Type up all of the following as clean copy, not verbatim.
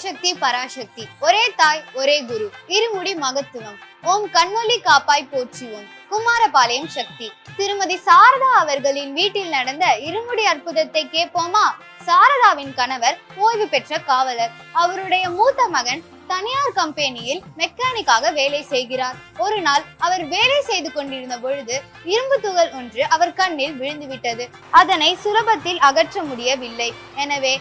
ஆதிசக்தி பராசக்தி, ஒரே தாய் ஒரே குரு, இருமுடி மகத்துவம், ஓம் கண்ணொலி காப்பாய் போற்றுவோம், குமாரபாளையம் சக்தி. திருமதி சாரதா அவர்களின் வீட்டில் நடந்த இருமுடி அற்புதத்தை கேட்போமா? சாரதாவின் கணவர் ஓய்வு பெற்ற காவலர். அவருடைய மூத்த மகன் தனியார் கம்பெனியில் மெக்கானிக்காக வேலை செய்கிறார். ஒரு நாள் அவர் வேலை செய்து கொண்டிருந்த பொழுது இரும்பு துகள் ஒன்று அவர் கண்ணில் விழுந்து விட்டது. அதனை சுலபத்தில் அகற்ற முடியவில்லை. எனவே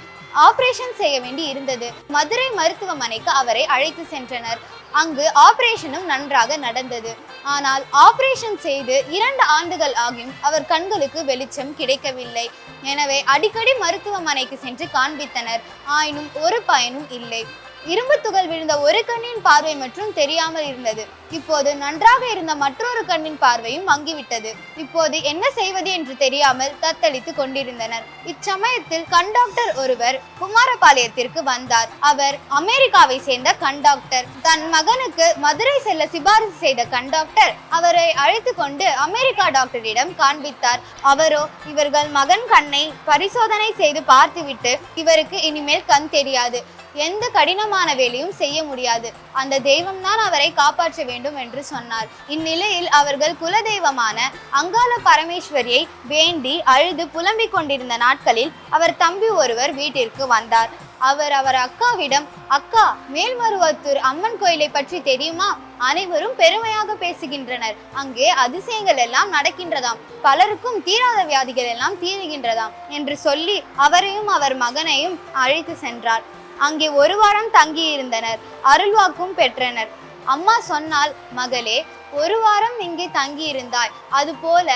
ஆபரேஷன் செய்ய வேண்டி இருந்தது. மதுரை மருத்துவமனைக்கு அவரை அழைத்து சென்றனர். அங்கு ஆபரேஷனும் நன்றாக நடந்தது. ஆனால் ஆபரேஷன் செய்து 2 ஆண்டுகள் ஆகியும் அவர் கண்களுக்கு வெளிச்சம் கிடைக்கவில்லை. எனவே அடிக்கடி மருத்துவமனைக்கு சென்று காண்பித்தனர். ஆயினும் ஒரு பயனும் இல்லை. இரும்பு துகள் விழுந்த ஒரு கண்ணின் பார்வை மற்றும் தெரியாமல் இருந்தது. இப்போது நன்றாக இருந்த மற்றொரு கண்ணின் பார்வையும் மங்கிவிட்டது. இப்போது என்ன செய்வது என்று தெரியாமல் தத்தளித்து கொண்டிருந்தனர். இச்சமயத்தில் கண்டாக்டர் ஒருவர் குமாரபாளையத்திற்கு வந்தார். அவர் அமெரிக்காவை சேர்ந்த கண்டாக்டர். தன் மகனுக்கு மதுரை செல்ல சிபாரிசு செய்த கண்டாக்டர் அவரை அழைத்து கொண்டு அமெரிக்கா டாக்டரிடம் காண்பித்தார். அவரோ இவர்கள் மகன் கண்ணை பரிசோதனை செய்து பார்த்துவிட்டு இவருக்கு இனிமேல் கண் தெரியாது, எந்த கடினமான வேலையும் செய்ய முடியாது, அந்த தெய்வம் தான் அவரை காப்பாற்ற வேண்டும் என்று சொன்னார். இந்நிலையில் அவர்கள் குலதெய்வமான அங்காள பரமேஸ்வரியை வேண்டி அழுது புலம்பிக் கொண்டிருந்த நாட்களில் அவர் தம்பி ஒருவர் வீட்டிற்கு வந்தார். அவர் அக்காவிடம், அக்கா, மேல்மருவத்தூர் அம்மன் கோயிலை பற்றி தெரியுமா? அனைவரும் பெருமையாக பேசுகின்றனர். அங்கே அதிசயங்கள் எல்லாம் நடக்கின்றதாம், பலருக்கும் தீராத வியாதிகள் எல்லாம் தீருகின்றதாம் என்று சொல்லி அவரையும் அவர் மகனையும் அழைத்து சென்றார். அங்கே 1 வாரம் தங்கி இருந்தனர். அருள்வாக்கும் பெற்றனர். அம்மா சொன்னால், மகளே, 1 வாரம் இங்கே தங்கி இருந்தாய், அது போல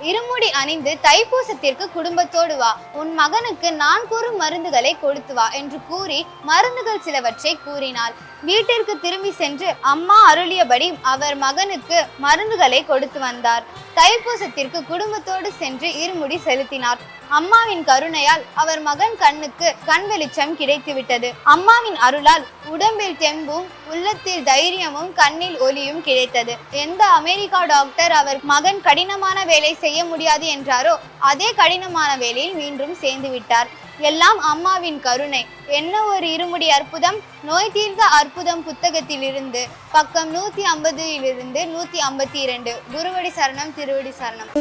இருமுடி அணிந்து தைப்பூசத்திற்கு குடும்பத்தோடு வா, உன் மகனுக்கு நான் கூறும் மருந்துகளை கொடுத்து வா என்று கூறி மருந்துகள் சிலவற்றை கூறினாள். வீட்டிற்கு திரும்பி சென்று அம்மா அருளியபடி அவர் மகனுக்கு மருந்துகளை கொடுத்து வந்தார். தைப்பூசத்திற்கு குடும்பத்தோடு சென்று இருமுடி செலுத்தினார். அம்மாவின் கருணையால் அவர் மகன் கண்ணுக்கு கண் வெளிச்சம் கிடைத்துவிட்டது. அம்மாவின் அருளால் உடம்பில் தெம்பும் உள்ளத்தில் தைரியமும் கண்ணில் ஒளியும் கிடைத்தது. எந்த அமெரிக்கா டாக்டர் அவர் மகன் கடினமான வேலை செய்ய முடியாது என்றாரோ அதே கடினமான வேலையில் மீண்டும் சேர்ந்து விட்டார். எல்லாம் அம்மாவின் கருணை. என்ன ஒரு இருமுடி அற்புதம்! நோய் தீர்ந்த அற்புதம் புத்தகத்திலிருந்து பக்கம் 150 152. குருவடி சரணம், திருவடி சரணம்.